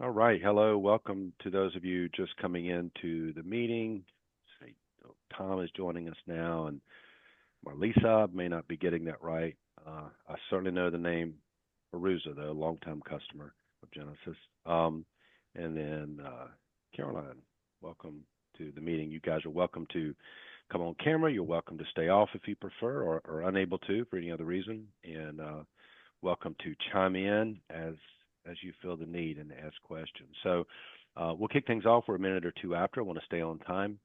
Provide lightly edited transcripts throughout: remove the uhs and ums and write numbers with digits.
All right. Hello. Welcome to those of you just coming into the meeting. Say, Tom is joining us now, and Marlisa may not be getting that right. I certainly know the name Perusa, though, longtime customer of Genesis. And then Caroline, welcome to the meeting. You guys are welcome to come on camera. You're welcome to stay off if you prefer, or unable to for any other reason. And welcome to chime in as you feel the need and ask questions. So we'll kick things off. We're a minute or two after. I want to stay on time.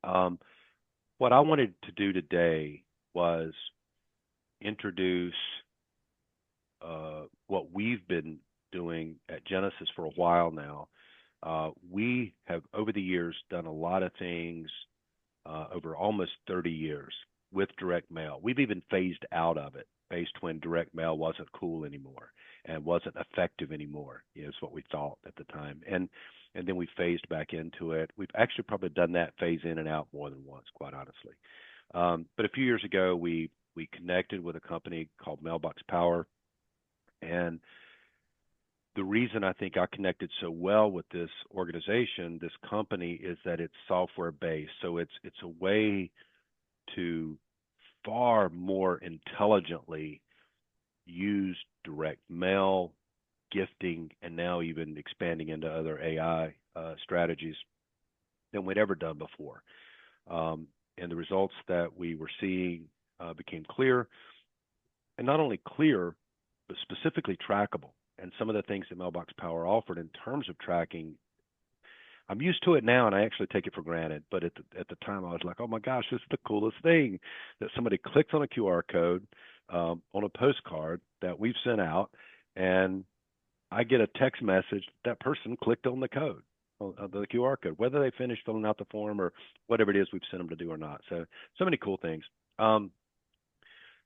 Um, what I wanted to do today was introduce what we've been doing at Genesis for a while now. We have, over the years, done a lot of things over almost 30 years with direct mail. We've even phased out of it based when direct mail wasn't cool anymore and wasn't effective anymore, is what we thought at the time. And then we phased back into it. We've actually probably done that phase in and out more than once, quite honestly. But a few years ago, we connected with a company called Mailbox Power, and the reason I think I connected so well with this organization, this company, is that it's software based. So it's a way to far more intelligently use direct mail, gifting, and now even expanding into other AI strategies than we'd ever done before. And the results that we were seeing became clear, and not only clear, but specifically trackable. And some of the things that Mailbox Power offered in terms of tracking, I'm used to it now, and I actually take it for granted. But at the time, I was like, "Oh my gosh, this is the coolest thing!" That somebody clicks on a QR code on a postcard that we've sent out, and I get a text message that person clicked on the code, on the QR code, whether they finished filling out the form or whatever it is we've sent them to do or not. So many cool things.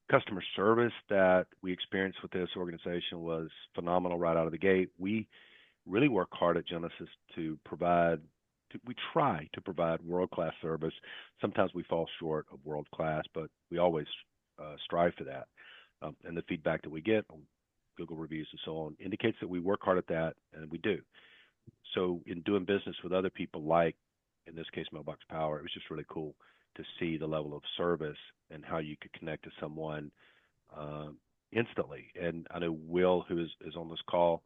Customer service that we experienced with this organization was phenomenal right out of the gate. We really work hard at Genesis to provide, we try to provide world class service. Sometimes we fall short of world class, but we always strive for that. And the feedback that we get on Google reviews and so on indicates that we work hard at that, and we do. So, in doing business with other people, like in this case, Mailbox Power, it was just really cool to see the level of service and how you could connect to someone uh, instantly. And I know Will, who is on this call,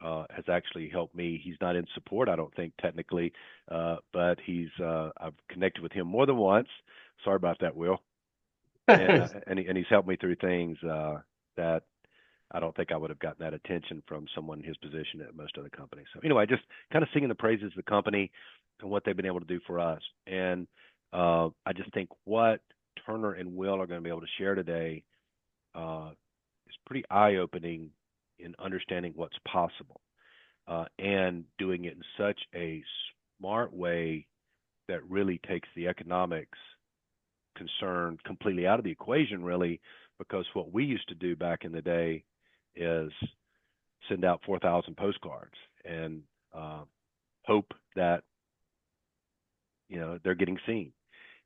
has actually helped me. He's not in support, I don't think technically, but I've connected with him more than once. Sorry about that, Will. And he's helped me through things that I don't think I would have gotten that attention from someone in his position at most other companies. So anyway, just kind of singing the praises of the company and what they've been able to do for us. And I just think what Turner and Will are going to be able to share today is pretty eye-opening in understanding what's possible and doing it in such a smart way that really takes the economics concern completely out of the equation, really, because what we used to do back in the day is send out 4,000 postcards and hope that they're getting seen,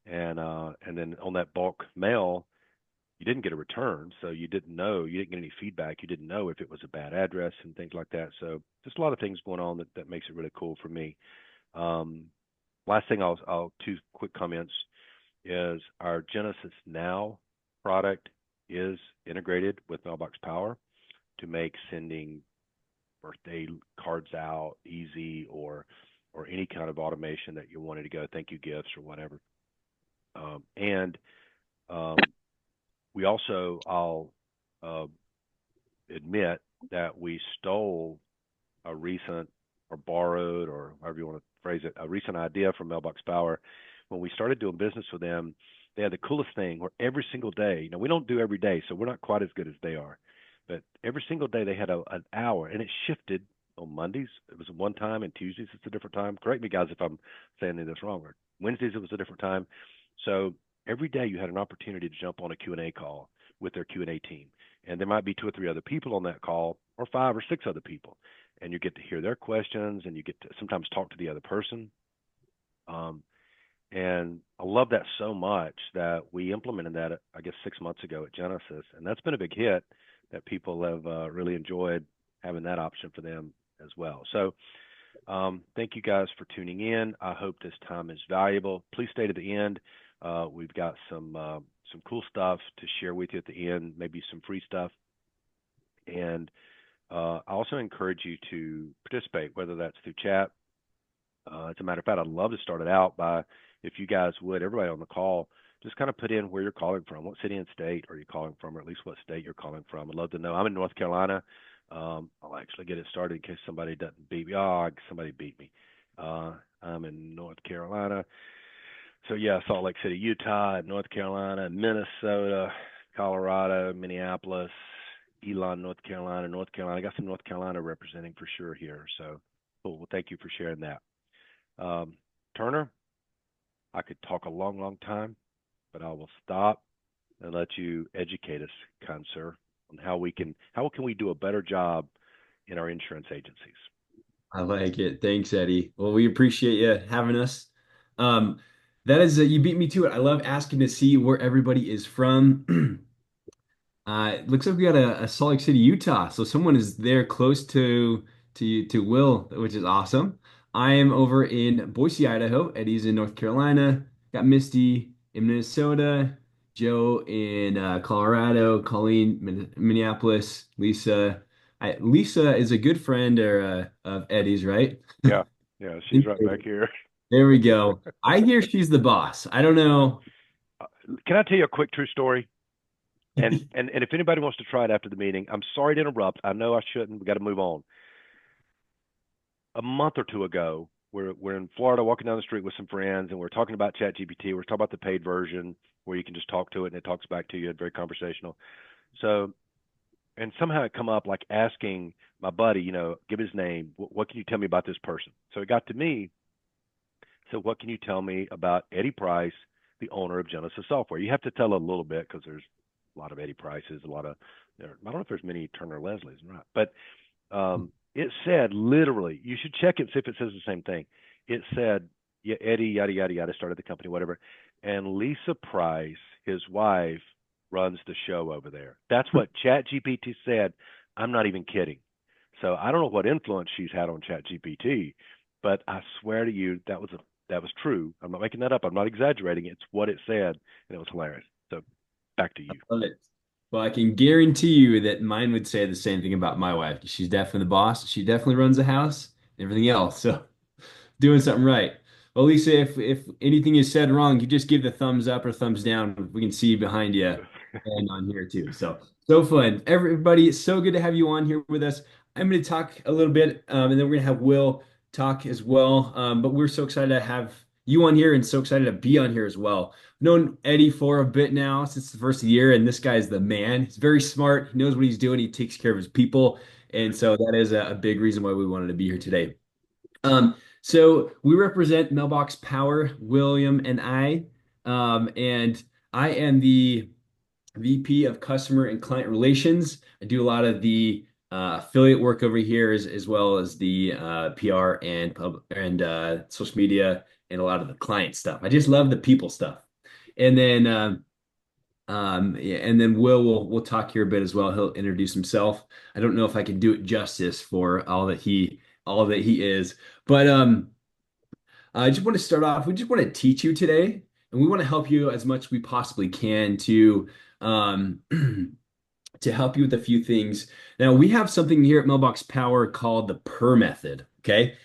and then on that bulk mail, you didn't get a return, so you didn't get any feedback, you didn't know if it was a bad address and things like that. So just a lot of things going on that makes it really cool for me. Um, Last thing, I'll two quick comments is our Genesis Now product is integrated with Mailbox Power to make sending birthday cards out easy, or any kind of automation that you wanted to go, thank you gifts or whatever. And um, we also, I'll uh, admit that we stole a recent, or borrowed, or however you want to phrase it, a recent idea from Mailbox Power. When we started doing business with them, they had the coolest thing where every single day, we don't do every day, so we're not quite as good as they are. But every single day they had an hour, and it shifted. On Mondays, it was one time, and Tuesdays it's a different time. Correct me, guys, if I'm saying any of this wrong. Or Wednesdays it was a different time. So every day you had an opportunity to jump on a Q&A call with their Q&A team, and there might be two or three other people on that call, or five or six other people, and you get to hear their questions, and you get to sometimes talk to the other person. Um, and I love that so much that we implemented that, I guess, 6 months ago at Genesis, and that's been a big hit. That people have really enjoyed having that option for them as well. So thank you guys for tuning in. I hope this time is valuable. Please stay to the end. We've got some cool stuff to share with you at the end, maybe some free stuff. And I also encourage you to participate, whether that's through chat. As a matter of fact, I'd love to start it out by, if you guys would, everybody on the call, just kind of put in where you're calling from. What city and state are you calling from, or at least what state you're calling from? I'd love to know. I'm in North Carolina. I'll actually get it started in case somebody doesn't beat me. Oh, somebody beat me. I'm in North Carolina. So, yeah, Salt Lake City, Utah, North Carolina, Minnesota, Colorado, Minneapolis, Elon, North Carolina, North Carolina. I got some North Carolina representing for sure here. So, cool. Well, thank you for sharing that. Turner, I could talk a long, long time, but I will stop and let you educate us, kind sir, on how can we do a better job in our insurance agencies. I like it. Thanks, Eddie. Well, we appreciate you having us. Um, that is, you beat me to it. I love asking to see where everybody is from. It looks like we got a Salt Lake City, Utah. So someone is there close to Will, which is awesome. I am over in Boise, Idaho. Eddie's in North Carolina. Got Misty in Minnesota. Joe in Colorado. Colleen, Minneapolis. Lisa is a good friend of Eddie's, right? Yeah, yeah, she's right back here. There we go. I hear she's the boss. I don't know. Can I tell you a quick true story? And if anybody wants to try it after the meeting, I'm sorry to interrupt. I know I shouldn't. We got to move on. A month or two ago, we're in Florida, walking down the street with some friends, and we're talking about ChatGPT. We're talking about the paid version where you can just talk to it and it talks back to you. It's very conversational. So, and somehow it come up like asking my buddy, give his name. What can you tell me about this person? So it got to me. So what can you tell me about Eddie Price, the owner of Genesis Software? You have to tell a little bit because there's a lot of Eddie Prices, a lot of I don't know if there's many Turner Leslies, right? But it said literally, you should check it, see if it says the same thing. It said, yeah, Eddie, yada, yada, yada, started the company, whatever. And Lisa Price, his wife, runs the show over there. That's what ChatGPT said. I'm not even kidding. So I don't know what influence she's had on ChatGPT, but I swear to you, that was true. I'm not making that up. I'm not exaggerating. It's what it said, and it was hilarious. So back to you. Love it. Well, I can guarantee you that mine would say the same thing about my wife. She's definitely the boss. She definitely runs the house, and everything else. So doing something right. Well, Lisa, if anything is said wrong, you just give the thumbs up or thumbs down. We can see behind you and on here too. So fun. Everybody, it's so good to have you on here with us. I'm going to talk a little bit, and then we're going to have Will talk as well. But we're so excited to have you on here and so excited to be on here as well. I've known Eddie for a bit now since the first of the year, and this guy's the man. He's very smart. He knows what he's doing. He takes care of his people. And so that is a big reason why we wanted to be here today. So we represent Mailbox Power, William and I, and I am the VP of Customer and Client Relations. I do a lot of the affiliate work over here, as well as the PR and social media and a lot of the client stuff. I just love the people stuff. And then yeah, and then we'll talk here a bit as well. He'll introduce himself. I don't know if I can do it justice for all that he is, but I just want to start off. We just want to teach you today, and we want to help you as much as we possibly can to um, to help you with a few things. Now, we have something here at Mailbox Power called the PER method, okay?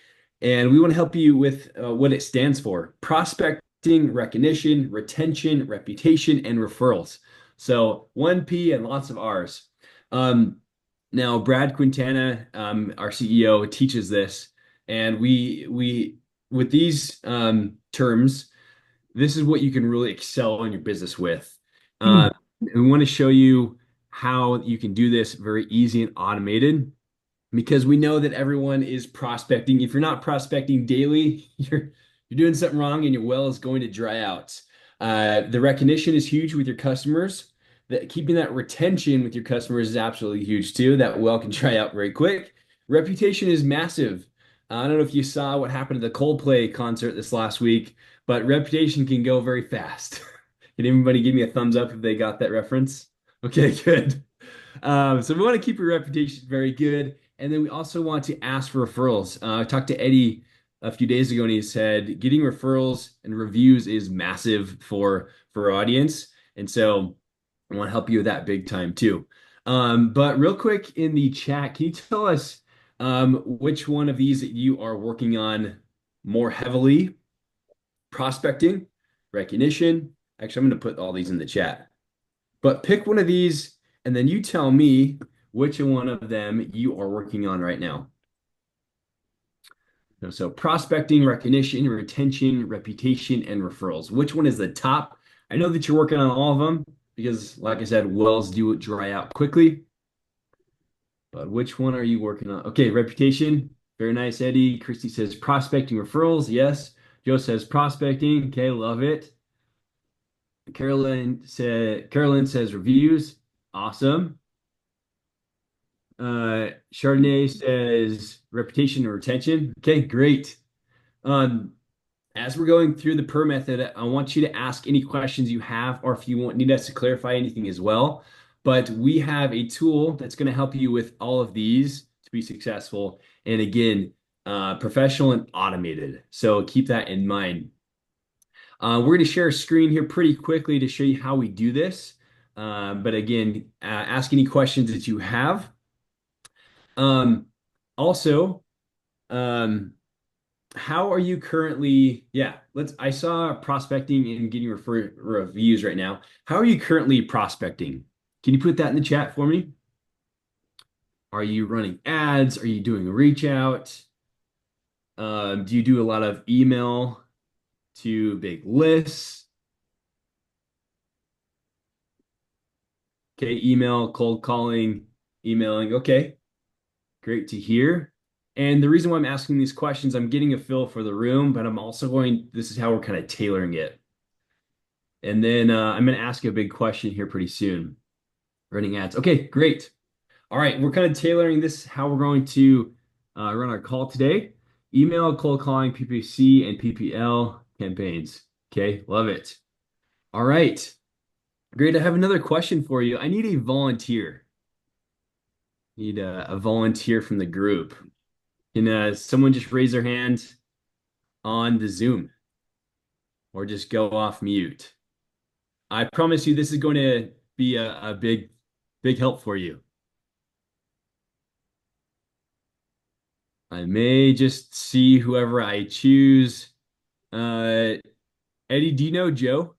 And we want to help you with what it stands for: prospecting, recognition, retention, reputation, and referrals. So 1P and lots of R's. Um, Now, Brad Quintana, our CEO, teaches this, and we with these terms, this is what you can really excel in your business with. And we want to show you how you can do this very easy and automated because we know that everyone is prospecting. If you're not prospecting daily, you're doing something wrong and your well is going to dry out. The recognition is huge with your customers. That keeping that retention with your customers is absolutely huge too. That well can dry out very quick. Reputation is massive. I don't know if you saw what happened at the Coldplay concert this last week, but reputation can go very fast. Can anybody give me a thumbs up if they got that reference? Okay, good. So we want to keep your reputation very good. And then we also want to ask for referrals. I talked to Eddie a few days ago, and he said getting referrals and reviews is massive for our audience. And so I want to help you with that big time too. But real quick in the chat, can you tell us which one of these that you are working on more heavily? Prospecting, recognition. Actually, I'm going to put all these in the chat. But pick one of these, and then you tell me which one of them you are working on right now. So prospecting, recognition, retention, reputation, and referrals. Which one is the top? I know that you're working on all of them because, like I said, wells do dry out quickly. But which one are you working on? Okay, reputation. Very nice, Eddie. Christy says prospecting, referrals. Yes. Joe says prospecting. Okay, love it. Carolyn says reviews. Awesome. Chardonnay says reputation and retention. Okay, great. Um, as we're going through the per method, I want you to ask any questions you have, or if you need us to clarify anything as well. But we have a tool that's going to help you with all of these to be successful. And again, professional and automated. So keep that in mind. We're going to share a screen here pretty quickly to show you how we do this. But again, ask any questions that you have. Um, also, um, how are you currently? Yeah, I saw prospecting and getting reviews right now. How are you currently prospecting? Can you put that in the chat for me? Are you running ads? Are you doing a reach out? Do you do a lot of email to big lists? Okay, email, cold calling, emailing. Okay, great to hear. And the reason why I'm asking these questions, I'm getting a feel for the room, but I'm also this is how we're kind of tailoring it. And then I'm going to ask you a big question here pretty soon. Running ads. Okay, great. All right, we're kind of tailoring this how we're going to run our call today. Email, cold calling, PPC, and PPL campaigns. Okay, love it. All right, great. I have another question for you. I need a volunteer. Need a volunteer from the group. Can someone just raise their hand on the Zoom or just go off mute? I promise you this is going to be a big help for you. I may just see whoever I choose. Uh, Eddie, do you know Joe?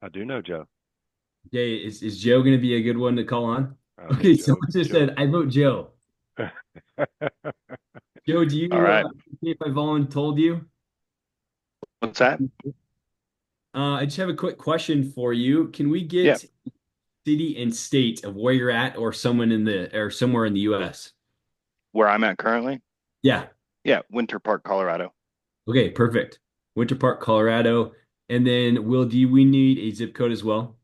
I do know Joe. Yeah, is Joe going to be a good one to call on? Okay, Okay, Joe. someone just Joe. said, I vote Joe. Joe, do All you, right. if I told you? What's that? I just have a quick question for you. Can we Yeah. get city and state of where you're at or someone or somewhere in the US? Where I'm at currently? Yeah. Yeah. Winter Park, Colorado. Okay, perfect. Winter Park, Colorado. And then we need a zip code as well?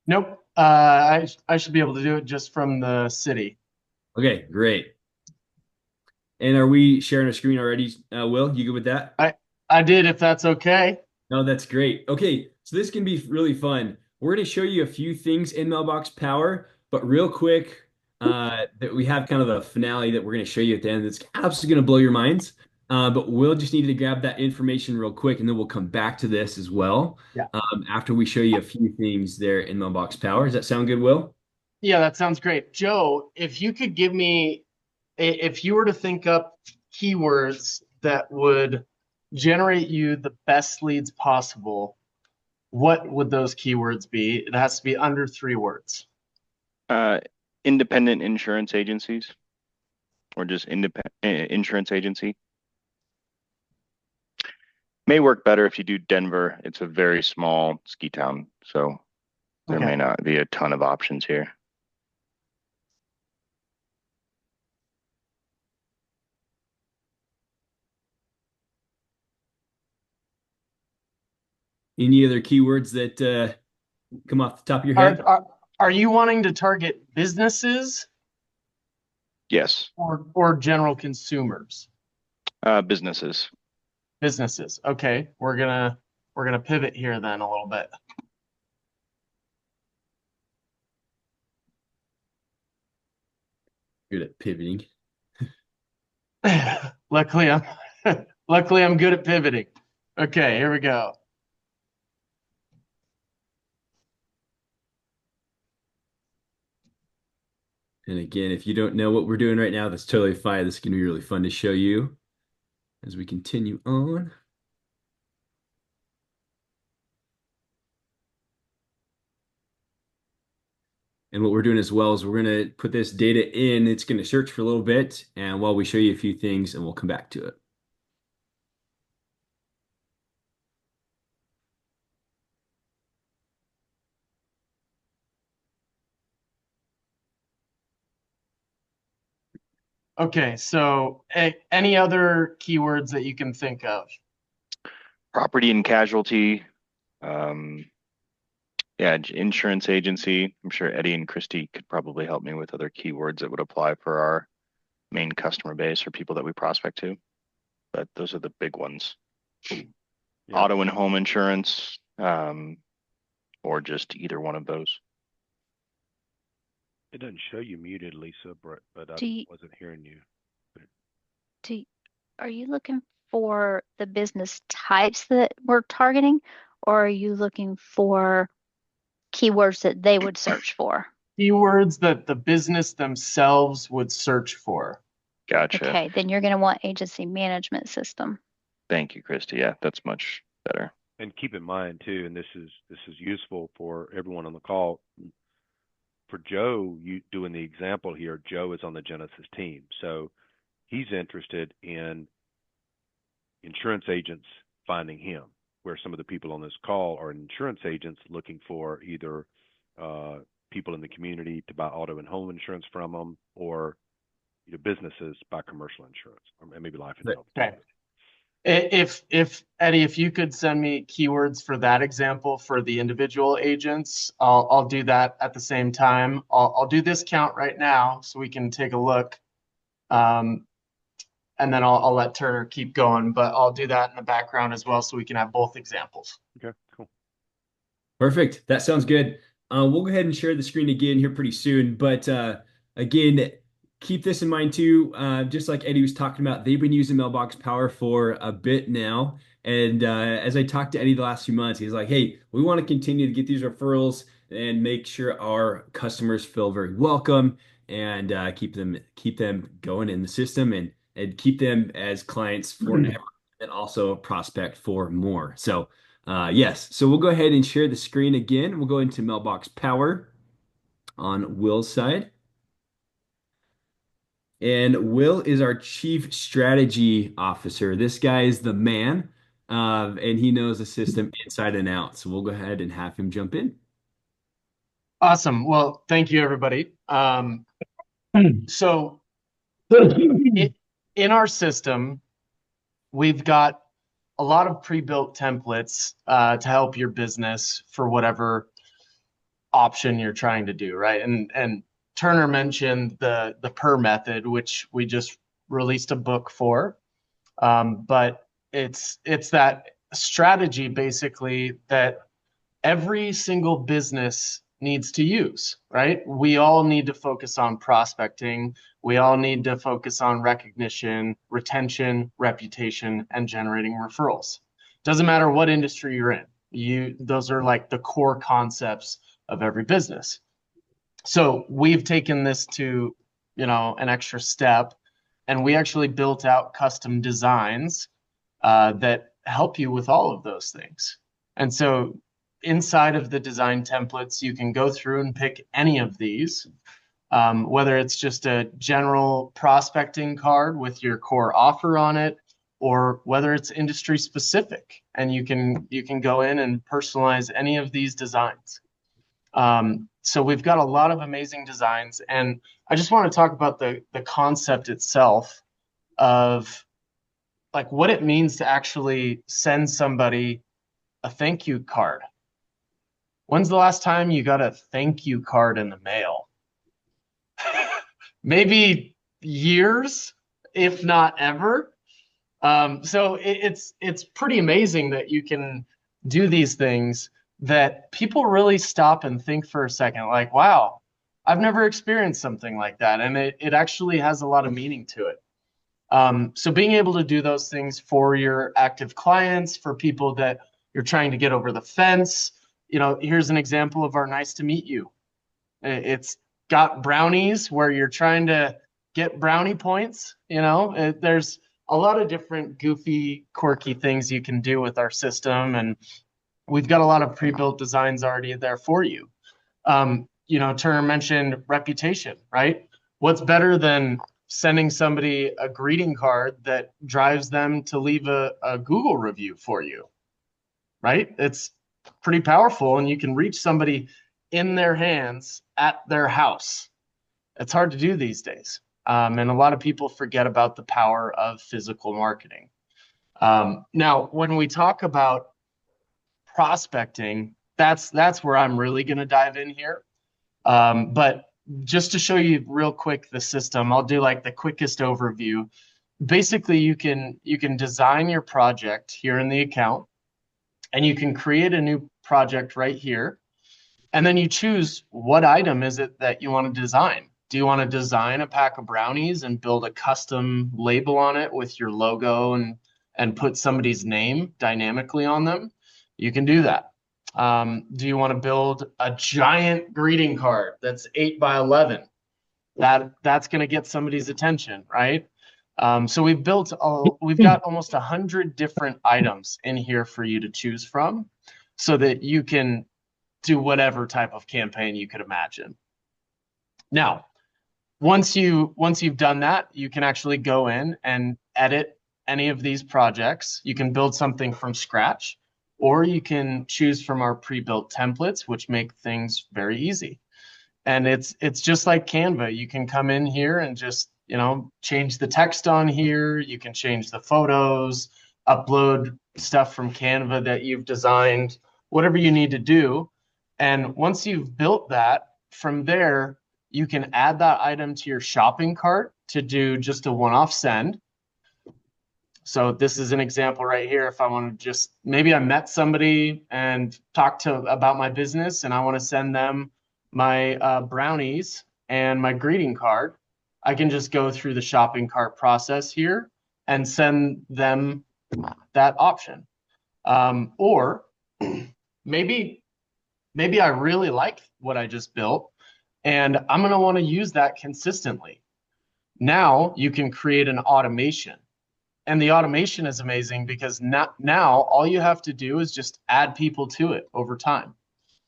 Nope. I should be able to do it just from the city. Okay, great. And are we sharing a screen already? Will, you good with that? I did, if that's okay. No, that's great. Okay, so this can be really fun. We're going to show you a few things in Mailbox Power, but real quick, that we have kind of a finale that we're going to show you at the end that's absolutely going to blow your minds. But we'll just need to grab that information real quick, and then we'll come back to this as well Yeah. after we show you a few things there in Mailbox Power. Does that sound good, Will? Yeah, that sounds great. Joe, if you could give me, if you were to think up keywords that would generate you the best leads possible, what would those keywords be? It has to be under 3 words. Uh, independent insurance agencies or just independent insurance agency. May work better if you do Denver. It's a very small ski town, so there Okay. may not be a ton of options here. Any other keywords that come off the top of your head? Are you wanting to target businesses Yes. or general consumers? Businesses. Businesses. Okay, we're gonna pivot here then a little bit. Good at pivoting. Luckily, I'm luckily I'm good at pivoting. Okay, here we go. And again, if you don't know what we're doing right now, that's totally fine. This is going to be really fun to show you as we continue on. And what we're doing as well is we're going to put this data in. It's going to search for a little bit, and while we show you a few things, and we'll come back to it. Okay, so any other keywords that you can think of? Property and casualty. Yeah, insurance agency. I'm sure Eddie and Christy could probably help me with other keywords that would apply for our main customer base or people that we prospect to. But those are the big ones. Yeah. Auto and home insurance, or just either one of those. It doesn't show you muted, Lisa, but Do I you, wasn't hearing you. do you- are you looking for the business types that we're targeting, or are you looking for keywords that they would search for? Keywords that the business themselves would search for. Gotcha. Okay, then you're going to want agency management system. Thank you, Christy. Yeah, that's much better. And keep in mind too, and this is useful for everyone on the call. For Joe, you doing the example here, Joe is on the Genesis team, so he's interested in insurance agents finding him, where some of the people on this call are insurance agents looking for either people in the community to buy auto and home insurance from them, or businesses buy commercial insurance, or maybe life and health. Okay. If Eddie, if you could send me keywords for that example for the individual agents, I'll do that at the same time. I'll do this count right now so we can take a look. And then I'll let Turner keep going, but I'll do that in the background as well so we can have both examples. Okay, cool. Perfect. That sounds good. We'll go ahead and share the screen again here pretty soon. But again, keep this in mind too. Just like Eddie was talking about, they've been using Mailbox Power for a bit now. And as I talked to Eddie the last few months, he's like, hey, we want to continue to get these referrals and make sure our customers feel very welcome and keep them going in the system and keep them as clients forever and also prospect for more. So yes, so we'll go ahead and share the screen again. We'll go into Mailbox Power on Will's side. And Will is our Chief Strategy Officer. This guy is the man, and he knows the system inside and out. So we'll go ahead and have him jump in. Awesome. Well, thank you, everybody. So in our system, we've got a lot of pre-built templates to help your business for whatever option you're trying to do, right? And Turner mentioned the PER method, which we just released a book for. But it's that strategy basically that every single business needs to use, right? We all need to focus on prospecting. We all need to focus on recognition, retention, reputation, and generating referrals. Doesn't matter what industry you're in. Those are like the core concepts of every business. So we've taken this to, an extra step, and we actually built out custom designs that help you with all of those things. And so inside of the design templates, you can go through and pick any of these, whether it's just a general prospecting card with your core offer on it, or whether it's industry specific, and you can go in and personalize any of these designs. So we've got a lot of amazing designs, and I just want to talk about the concept itself of like what it means to actually send somebody a thank you card. When's the last time you got a thank you card in the mail? Maybe years, if not ever. So it's pretty amazing that you can do these things that people really stop and think for a second, like, wow, I've never experienced something like that. And it actually has a lot of meaning to it. So being able to do those things for your active clients, for people that you're trying to get over the fence. Here's an example of our nice to meet you. It's got brownies where you're trying to get brownie points. There's a lot of different goofy, quirky things you can do with our system. And we've got a lot of pre-built designs already there for you. Turner mentioned reputation, right? What's better than sending somebody a greeting card that drives them to leave a Google review for you, right? It's pretty powerful, and you can reach somebody in their hands at their house. It's hard to do these days. And a lot of people forget about the power of physical marketing. Now, when we talk about prospecting, that's where I'm really going to dive in here. But just to show you real quick the system, I'll do like the quickest overview. Basically, you can design your project here in the account, and you can create a new project right here. And then you choose what item is it that you want to design. Do you want to design a pack of brownies and build a custom label on it with your logo and put somebody's name dynamically on them? You can do that. Do you want to build a giant greeting card that's 8 by 11? That's going to get somebody's attention, right? So we've got almost 100 different items in here for you to choose from, so that you can do whatever type of campaign you could imagine. Now, once you've done that, you can actually go in and edit any of these projects. You can build something from scratch, or you can choose from our pre-built templates, which make things very easy. And it's just like Canva. You can come in here and just, change the text on here. You can change the photos, upload stuff from Canva that you've designed, whatever you need to do. And once you've built that, from there, you can add that item to your shopping cart to do just a one-off send. So this is an example right here. If I want to maybe I met somebody and talked about my business, and I want to send them my brownies and my greeting card, I can just go through the shopping cart process here and send them that option. Or maybe I really like what I just built, and I'm going to want to use that consistently. Now you can create an automation. And the automation is amazing because now all you have to do is just add people to it over time.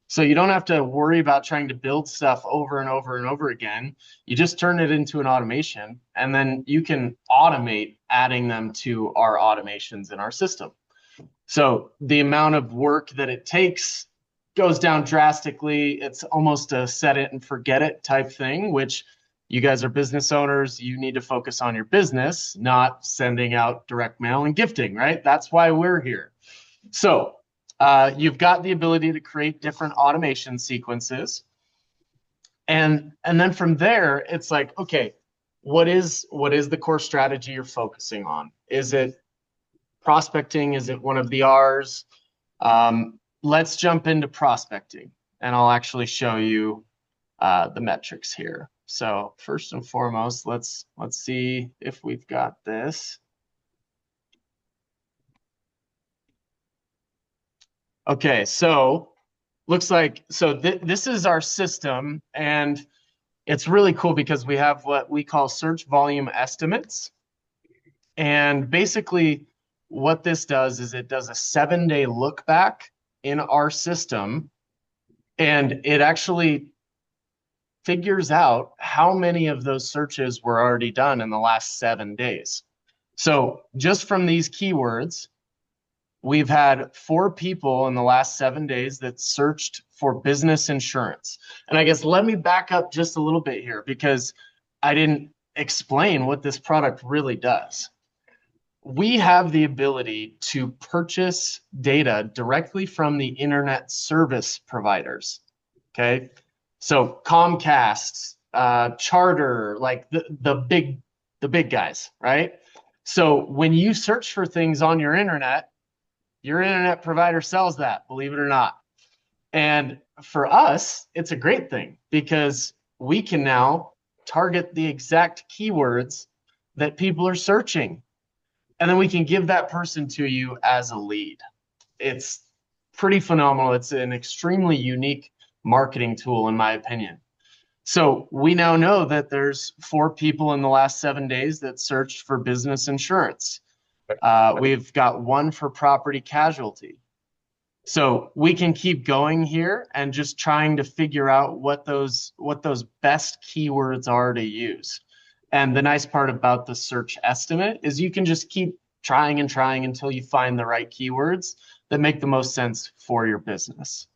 So you don't have to worry about trying to build stuff over and over and over again. You just turn it into an automation, and then you can automate adding them to our automations in our system. So the amount of work that it takes goes down drastically. It's almost a set it and forget it type thing, which you guys are business owners. You need to focus on your business, not sending out direct mail and gifting, right? That's why we're here. So you've got the ability to create different automation sequences. And then from there, it's like, okay, what is the core strategy you're focusing on? Is it prospecting? Is it one of the R's? Let's jump into prospecting, and I'll actually show you the metrics here. So first and foremost, let's see if we've got this. Okay, so looks like this is our system, and it's really cool because we have what we call search volume estimates. And basically what this does is it does a 7-day look back in our system, and it actually figures out how many of those searches were already done in the last 7 days. So just from these keywords, we've had 4 people in the last 7 days that searched for business insurance. And I guess let me back up just a little bit here, because I didn't explain what this product really does. We have the ability to purchase data directly from the internet service providers. Okay. So Comcast, Charter, like the big guys, right? So when you search for things on your internet provider sells that, believe it or not. And for us, it's a great thing because we can now target the exact keywords that people are searching. And then we can give that person to you as a lead. It's pretty phenomenal. It's an extremely unique marketing tool, in my opinion. So we now know that there's 4 people in the last 7 days that searched for business insurance. We've got 1 for property casualty. So we can keep going here and just trying to figure out what those best keywords are to use. And the nice part about the search estimate is you can just keep trying and trying until you find the right keywords that make the most sense for your business.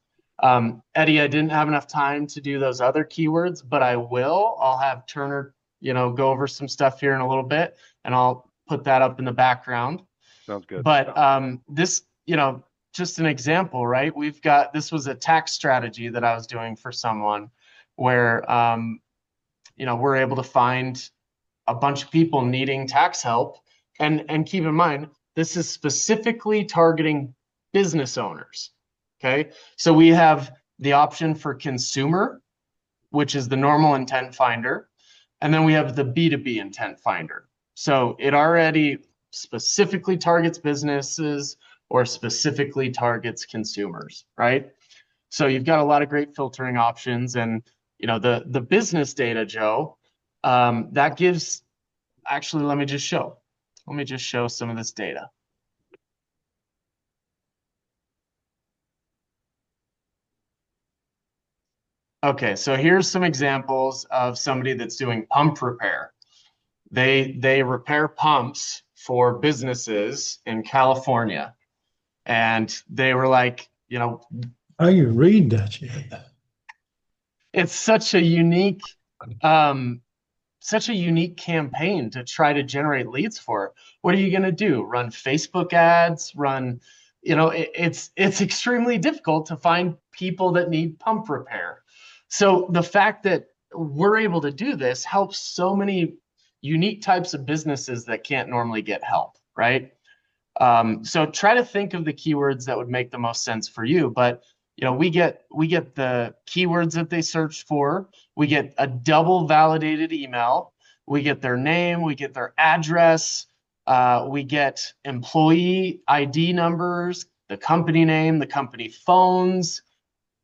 Eddie, I didn't have enough time to do those other keywords, but I will. I'll have Turner, go over some stuff here in a little bit, and I'll put that up in the background. Sounds good. But this, just an example, right? This was a tax strategy that I was doing for someone where, we're able to find a bunch of people needing tax help. And keep in mind, this is specifically targeting business owners. Okay. So we have the option for consumer, which is the normal intent finder. And then we have the B2B intent finder. So it already specifically targets businesses or specifically targets consumers, right? So you've got a lot of great filtering options. And, the business data, Joe, that gives, actually, let me just show some of this data. Okay, so here's some examples of somebody that's doing pump repair. They repair pumps for businesses in California. And they were like, How you read that yet? it's such a unique campaign to try to generate leads for. What are you going to do? Run Facebook ads, it's extremely difficult to find people that need pump repair. So the fact that we're able to do this helps so many unique types of businesses that can't normally get help, right? So try to think of the keywords that would make the most sense for you. But we get the keywords that they searched for. We get a double validated email. We get their name. We get their address. We get employee ID numbers, the company name, the company phones.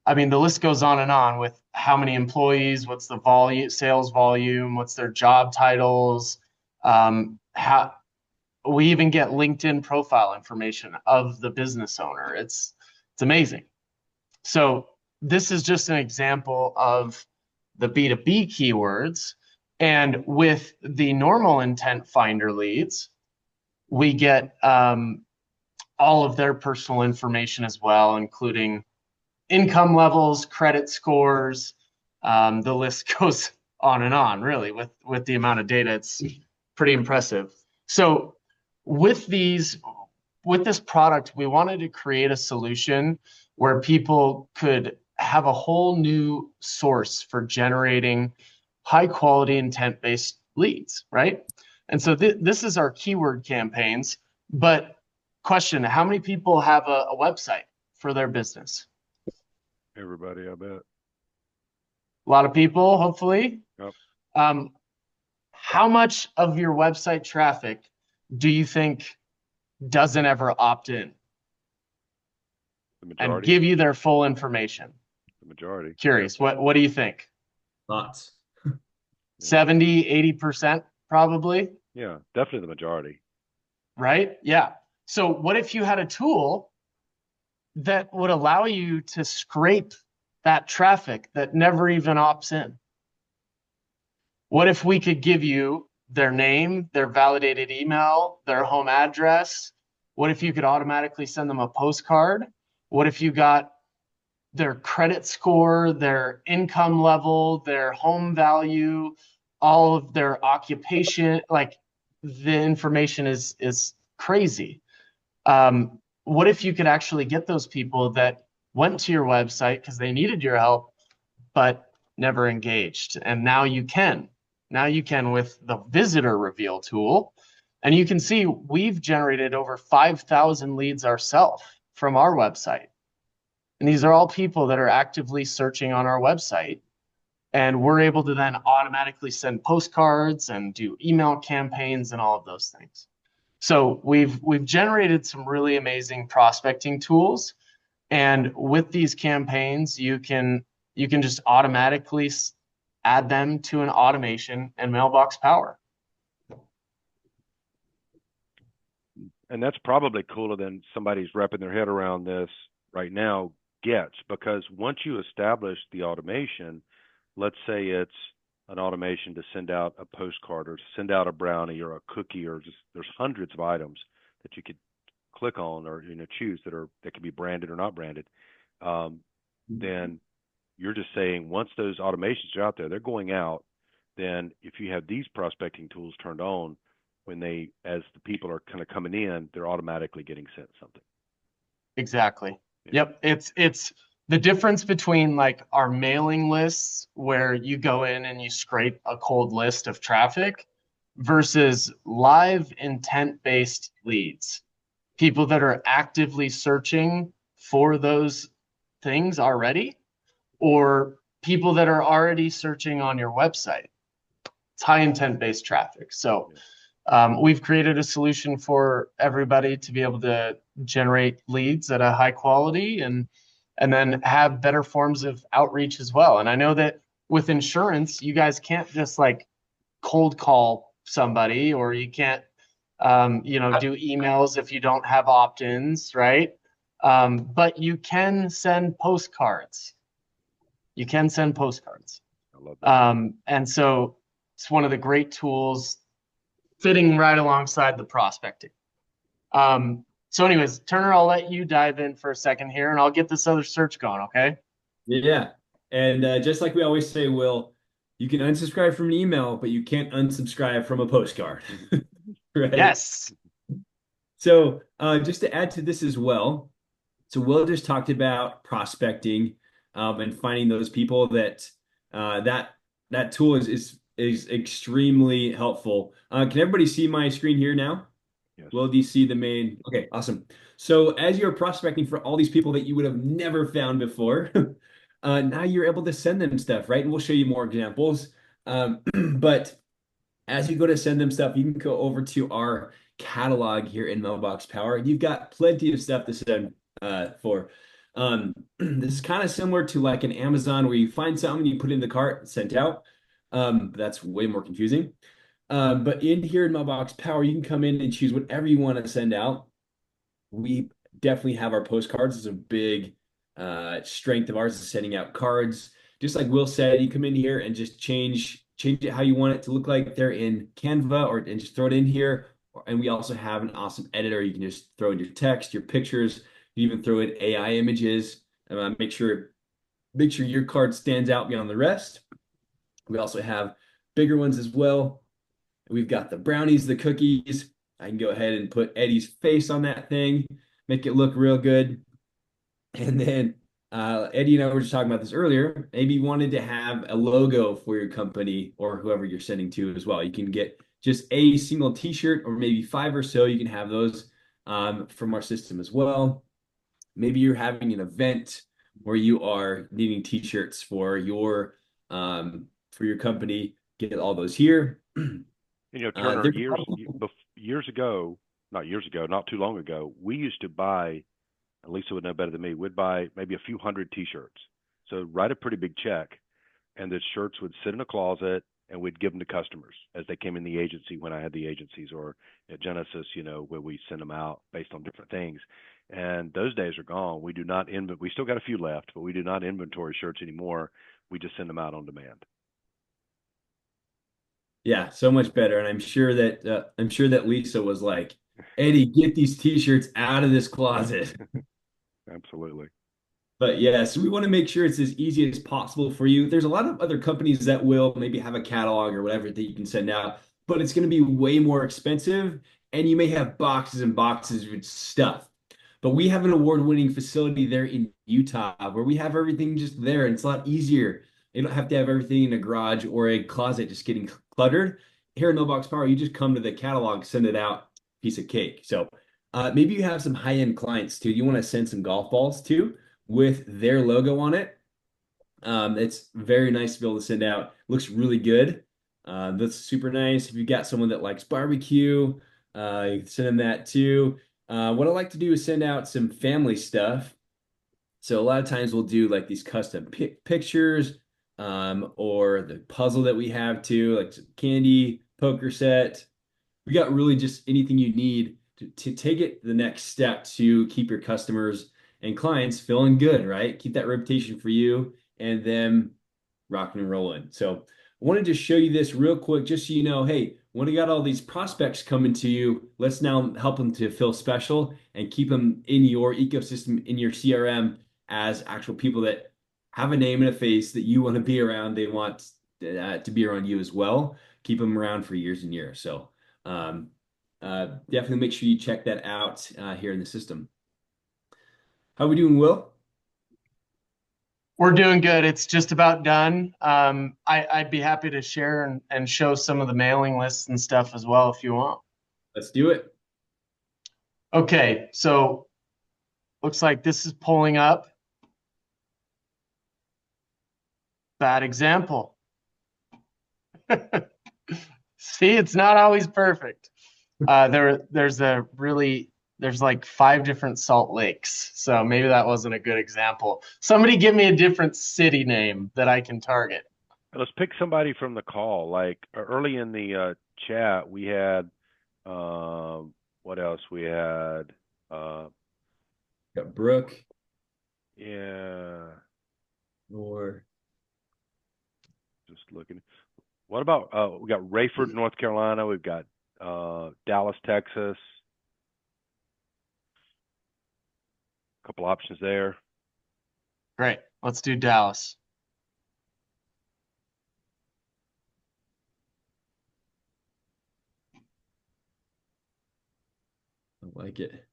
I mean, the list goes on and on with how many employees, what's the volume, sales volume, what's their job titles. We even get LinkedIn profile information of the business owner. It's amazing. So this is just an example of the B2B keywords. And with the normal intent finder leads, we get all of their personal information as well, including income levels, credit scores. The list goes on and on, really, with the amount of data. It's pretty impressive. So with this product, we wanted to create a solution where people could have a whole new source for generating high quality intent-based leads, right? And so this is our keyword campaigns. But question, how many people have a website for their business? Everybody, I bet. A lot of people, hopefully. Yep. How much of your website traffic do you think doesn't ever opt in The majority. and give you their full information? The majority. Curious, what do you think? Lots. 70, 80% probably? Yeah, definitely the majority. Right? Yeah. So what if you had a tool that would allow you to scrape that traffic that never even opts in? What if we could give you their name, their validated email, their home address? What if you could automatically send them a postcard? What if you got their credit score, their income level, their home value, all of their occupation? Like, the information is crazy. What if you could actually get those people that went to your website because they needed your help, but never engaged? And now you can. Now you can with the visitor reveal tool. And you can see we've generated over 5,000 leads ourselves from our website. And these are all people that are actively searching on our website. And we're able to then automatically send postcards and do email campaigns and all of those things. So we've generated some really amazing prospecting tools. And with these campaigns, you can just automatically add them to an automation and mailbox power. And that's probably cooler than somebody's wrapping their head around this right now gets, because once you establish the automation, let's say it's an automation to send out a postcard or to send out a brownie or a cookie, or just there's hundreds of items that you could click on or choose that can be branded or not branded. Then you're just saying once those automations are out there, they're going out. Then if you have these prospecting tools turned on, when as the people are kind of coming in, they're automatically getting sent something. Exactly. Yeah. Yep. It's the difference between like our mailing lists where you go in and you scrape a cold list of traffic versus live intent-based leads. People that are actively searching for those things already, or people that are already searching on your website. It's high intent-based traffic. So we've created a solution for everybody to be able to generate leads at a high quality and then have better forms of outreach as well. And I know that with insurance, you guys can't just like cold call somebody, or you can't do emails if you don't have opt-ins, right? But you can send postcards. You can send postcards. I love that. And so it's one of the great tools fitting right alongside the prospecting. So anyways, Turner, I'll let you dive in for a second here and I'll get this other search going, okay? Yeah. And just like we always say, Will, you can unsubscribe from an email, but you can't unsubscribe from a postcard. Right? Yes. So just to add to this as well, so Will just talked about prospecting and finding those people that tool is extremely helpful. Can everybody see my screen here now? Yes. Will, do you see the main? Okay, awesome. So as you're prospecting for all these people that you would have never found before, now you're able to send them stuff, right? And we'll show you more examples. But as you go to send them stuff, you can go over to our catalog here in Mailbox Power. You've got plenty of stuff to send for. This is kind of similar to like an Amazon where you find something, you put it in the cart, sent out. That's way more confusing. But in here in Mailbox Power, you can come in and choose whatever you want to send out. We definitely have our postcards. It's a big strength of ours is sending out cards. Just like Will said, you come in here and just change it how you want it to look like. They're in Canva and just throw it in here. And we also have an awesome editor. You can just throw in your text, your pictures. You even throw in AI images. Make sure your card stands out beyond the rest. We also have bigger ones as well. We've got the brownies, the cookies. I can go ahead and put Eddie's face on that thing, make it look real good. And then Eddie and I were just talking about this earlier. Maybe you wanted to have a logo for your company or whoever you're sending to as well. You can get just a single t-shirt or maybe 5 or so. You can have those from our system as well. Maybe you're having an event where you are needing t-shirts for your company. Get all those here. Turner, years ago, not too long ago, we used to buy, and Lisa would know better than me, we'd buy maybe a few hundred T-shirts. So write a pretty big check, and the shirts would sit in a closet, and we'd give them to customers as they came in the agency when I had the agencies, or at Genesis, where we send them out based on different things. And those days are gone. We do not we still got a few left, but we do not inventory shirts anymore. We just send them out on demand. Yeah, so much better. And I'm sure that Lisa was like, Eddie, get these t-shirts out of this closet. Absolutely. But yes, we want to make sure it's as easy as possible for you. There's a lot of other companies that will maybe have a catalog or whatever that you can send out, but it's going to be way more expensive and you may have boxes and boxes of stuff. But we have an award-winning facility there in Utah where we have everything just there and it's a lot easier. You don't have to have everything in a garage or a closet just getting cluttered. Here in Mailbox Power, you just come to the catalog, send it out, piece of cake. So maybe you have some high-end clients too. You want to send some golf balls too with their logo on it. It's very nice to be able to send out. Looks really good. That's super nice. If you've got someone that likes barbecue, you can send them that too. What I like to do is send out some family stuff. So a lot of times we'll do like these custom pictures, or the puzzle that we have too, like some candy, poker set. We got really just anything you need to take it the next step to keep your customers and clients feeling good, right? Keep that reputation for you and them rocking and rolling. So I wanted to show you this real quick, just so you know, hey, when you got all these prospects coming to you, let's now help them to feel special and keep them in your ecosystem, in your CRM, as actual people that have a name and a face that you want to be around. They want to be around you as well. Keep them around for years and years. So um, definitely make sure you check that out here in the system. How we doing, Will? We're doing good. It's just about done. I'd be happy to share and show some of the mailing lists and stuff as well if you want. Let's do it. Okay, so looks like this is pulling up. Bad example. See, it's not always perfect. There's like 5 different Salt Lakes, so maybe that wasn't a good example. Somebody give me a different city name that I can target. Let's pick somebody from the call. Like early in the chat, we had what else? We had Got Brooke yeah, or just looking. What about we got Rayford, North Carolina. We've got Dallas, Texas. A couple options there. Great. Let's do Dallas. I like it.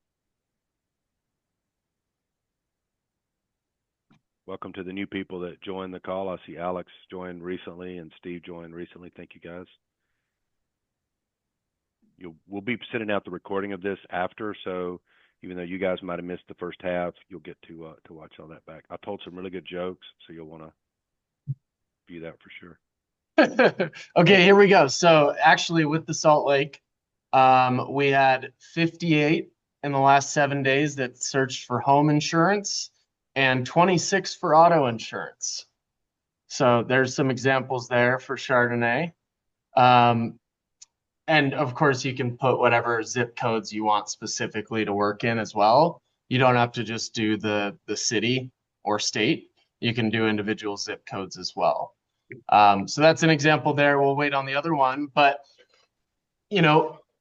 Welcome to the new people that joined the call. I see Alex joined recently and Steve joined recently. Thank you, guys. We'll be sending out the recording of this after, so even though you guys might have missed the first half, you'll get to watch all that back. I told some really good jokes, so you'll want to view that for sure. Okay, here we go. So actually with the Salt Lake, we had 58 in the last 7 days that searched for home insurance and 26 for auto insurance. So there's some examples there for Chardonnay. And of course, you can put whatever zip codes you want specifically to work in as well. You don't have to just do the city or state. You can do individual zip codes as well. So that's an example there. We'll wait on the other one. But,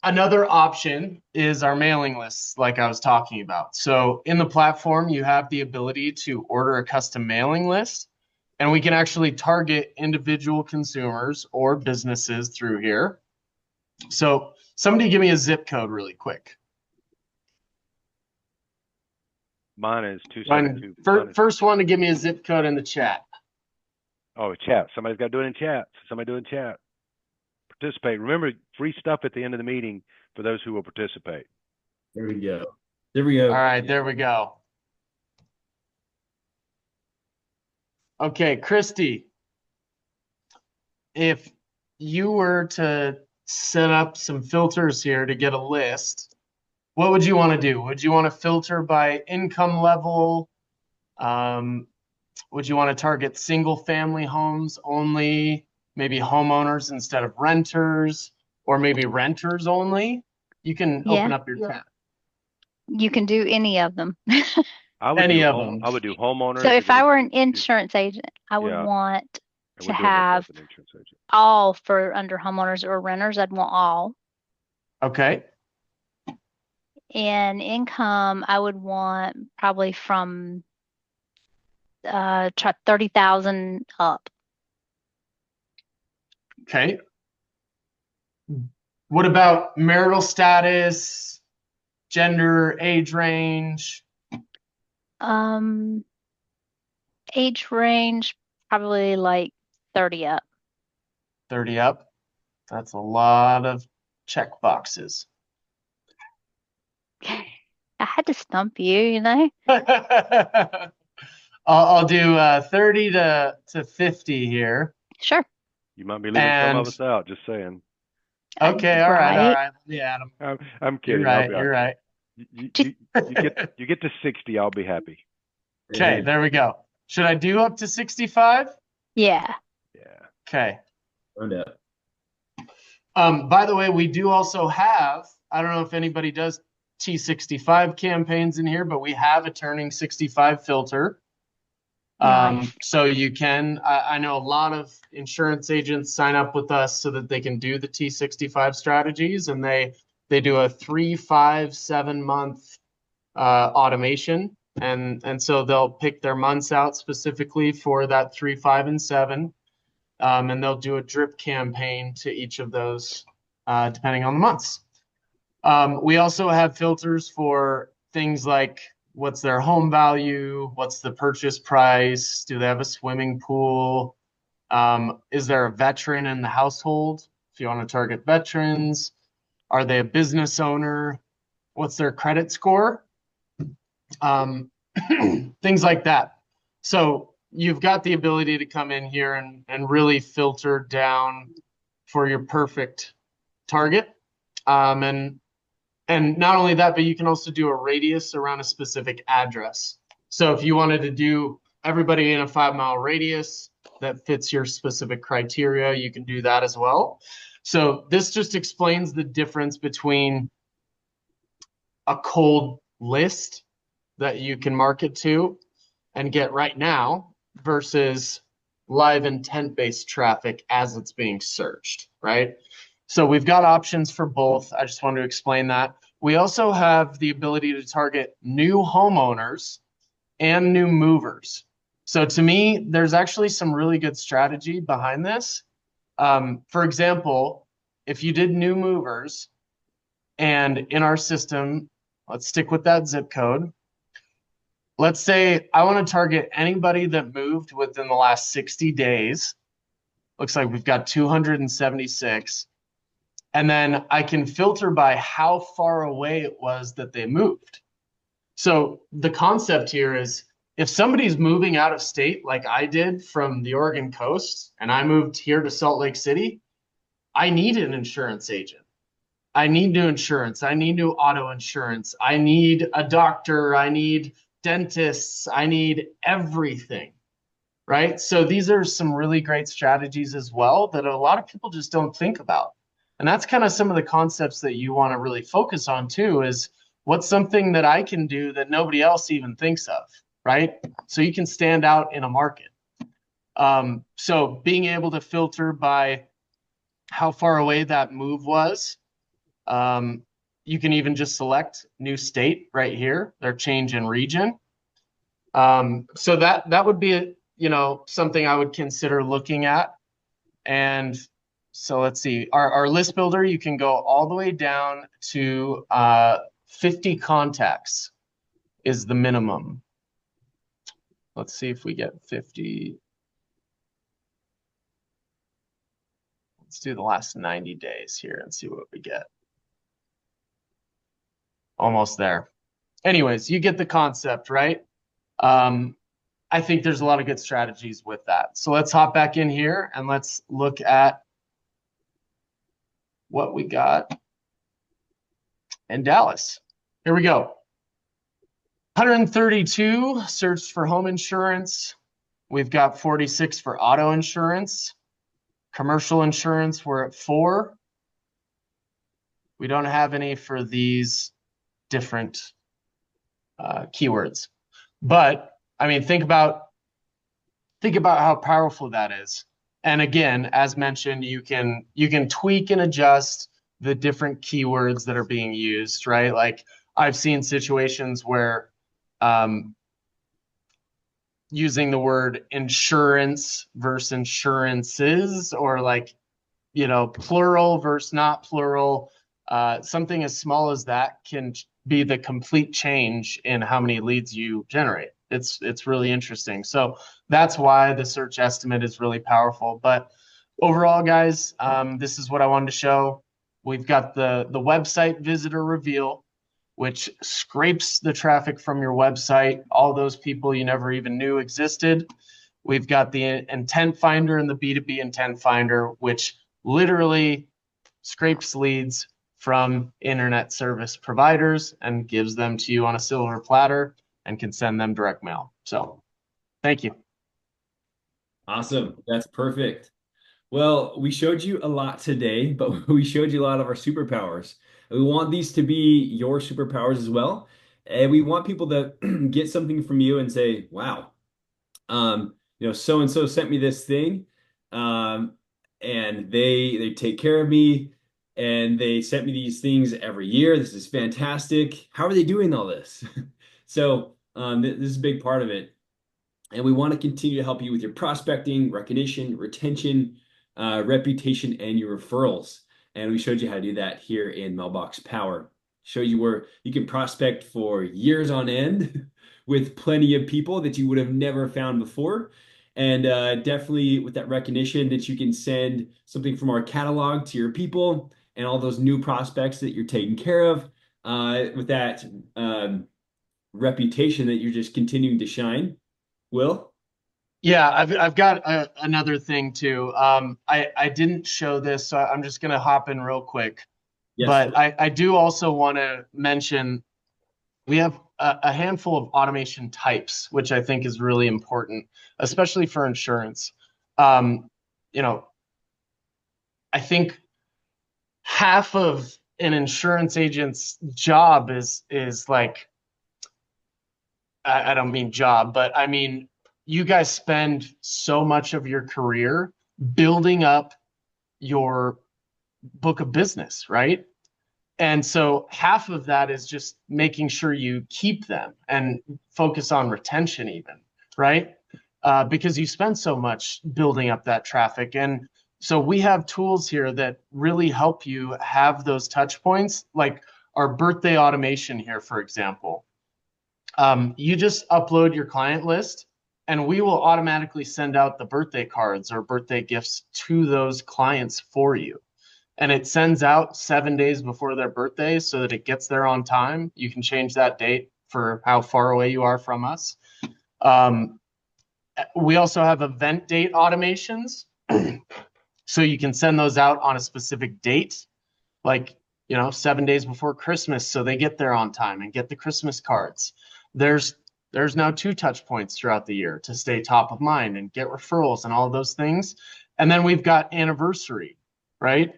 another option is our mailing lists, like I was talking about. So in the platform, you have the ability to order a custom mailing list, and we can actually target individual consumers or businesses through here. So somebody give me a zip code really quick. Mine is 272. First one to give me a zip code in the chat. Oh, chat. Somebody's got to do it in chat. Somebody do it in chat. Participate. Remember, free stuff at the end of the meeting for those who will participate. There we go. There we go. All right, there we go. Okay, Christy, if you were to set up some filters here to get a list, what would you want to do? Would you want to filter by income level? Would you want to target single family homes only, maybe homeowners instead of renters, or maybe renters only? You can open up your tab. You can do any of them. I would Any do of them. I would do homeowners. So if I were an insurance agent, I would Yeah. want And to we're doing this have as an insurance agent. all for under homeowners or renters. I'd want all. Okay. And income, I would want probably from 30,000 up. Okay. What about marital status, gender, age range? Age range, probably like 30 up. 30 up. That's a lot of check boxes. I had to stump you, you know? I'll do 30 to 50 here. Sure. You might be leaving some of And us out. Just saying. okay, all right, all Right. right. Yeah, Adam, I'm you're kidding. I'll right. be all You're right. right. You get to 60. I'll be happy. Okay, there we go. Should I do up to 65? Yeah. Yeah. Okay. Round up. By the way, we do also have, I don't know if anybody does T65 campaigns in here, but we have a turning 65 filter. Nice. So you can, I know a lot of insurance agents sign up with us so that they can do the T65 strategies, and they do a 3, 5, 7 month automation. And so they'll pick their months out specifically for that 3, 5, and 7. And they'll do a drip campaign to each of those, depending on the months. We also have filters for things like what's their home value, what's the purchase price, do they have a swimming pool, is there a veteran in the household? If you want to target veterans, are they a business owner? What's their credit score? Things like that. So you've got the ability to come in here and really filter down for your perfect target. And not only that, but you can also do a radius around a specific address. So if you wanted to do everybody in a 5 mile radius that fits your specific criteria, you can do that as well. So this just explains the difference between a cold list that you can market to and get right now versus live intent-based traffic as it's being searched, right? So we've got options for both. I just wanted to explain that. We also have the ability to target new homeowners and new movers. So to me, there's actually some really good strategy behind this. For example, if you did new movers and in our system, let's stick with that zip code. Let's say I want to target anybody that moved within the last 60 days. Looks like we've got 276. And then I can filter by how far away it was that they moved. So the concept here is if somebody's moving out of state, like I did from the Oregon coast, and I moved here to Salt Lake City, I need an insurance agent. I need new insurance. I need new auto insurance. I need a doctor. I need dentists. I need everything, right? So these are some really great strategies as well that a lot of people just don't think about. And that's kind of some of the concepts that you want to really focus on too, is what's something that I can do that nobody else even thinks of, right? So you can stand out in a market. So being able to filter by how far away that move was, you can even just select new state right here, their change in region. So that would be, something I would consider looking at. And so let's see, our list builder, you can go all the way down to 50 contacts is the minimum. Let's see if we get 50. Let's do the last 90 days here and see what we get. Almost there. Anyways, you get the concept, right? I think there's a lot of good strategies with that. So let's hop back in here and let's look at what we got in Dallas. Here we go. 132 searched for home insurance. We've got 46 for auto insurance. Commercial insurance, we're at 4. We don't have any for these different keywords. But I mean, think about how powerful that is. And again, as mentioned, you can tweak and adjust the different keywords that are being used, right? Like I've seen situations where using the word insurance versus insurances, or like, plural versus not plural, something as small as that can be the complete change in how many leads you generate. It's really interesting. So that's why the search estimate is really powerful. But overall, guys, this is what I wanted to show. We've got the website visitor reveal. which scrapes the traffic from your website, all those people you never even knew existed. We've got the intent finder and the B2B intent finder, which literally scrapes leads from internet service providers and gives them to you on a silver platter and can send them direct mail. So thank you. Awesome. That's perfect. Well, we showed you a lot today, but we showed you a lot of our superpowers. We want these to be your superpowers as well. And we want people to get something from you and say, wow, so and so sent me this thing, um, and they take care of me, and they sent me these things every year. This is fantastic. How are they doing all this? So this is a big part of it. And we want to continue to help you with your prospecting, recognition, retention, reputation, and your referrals. And we showed you how to do that here in Mailbox Power. Show you where you can prospect for years on end with plenty of people that you would have never found before. And definitely with that recognition that you can send something from our catalog to your people and all those new prospects that you're taking care of with that reputation that you're just continuing to shine. Will? Yeah, I've got another thing too. I didn't show this, so I'm just gonna hop in real quick. Yes. But I do also want to mention we have a handful of automation types, which I think is really important, especially for insurance. You know, I think half of an insurance agent's job is like, I don't mean job, but I mean, you guys spend so much of your career building up your book of business, right? And so half of that is just making sure you keep them and focus on retention even, right? Because you spend so much building up that traffic. And so we have tools here that really help you have those touch points, like our birthday automation here, for example. You just upload your client list and we will automatically send out the birthday cards or birthday gifts to those clients for you. And it sends out 7 days before their birthday so that it gets there on time. You can change that date for how far away you are from us. We also have event date automations. So you can send those out on a specific date, like 7 days before Christmas, so they get there on time and get the Christmas cards. There's now 2 touch points throughout the year to stay top of mind and get referrals and all those things. And then we've got anniversary, right?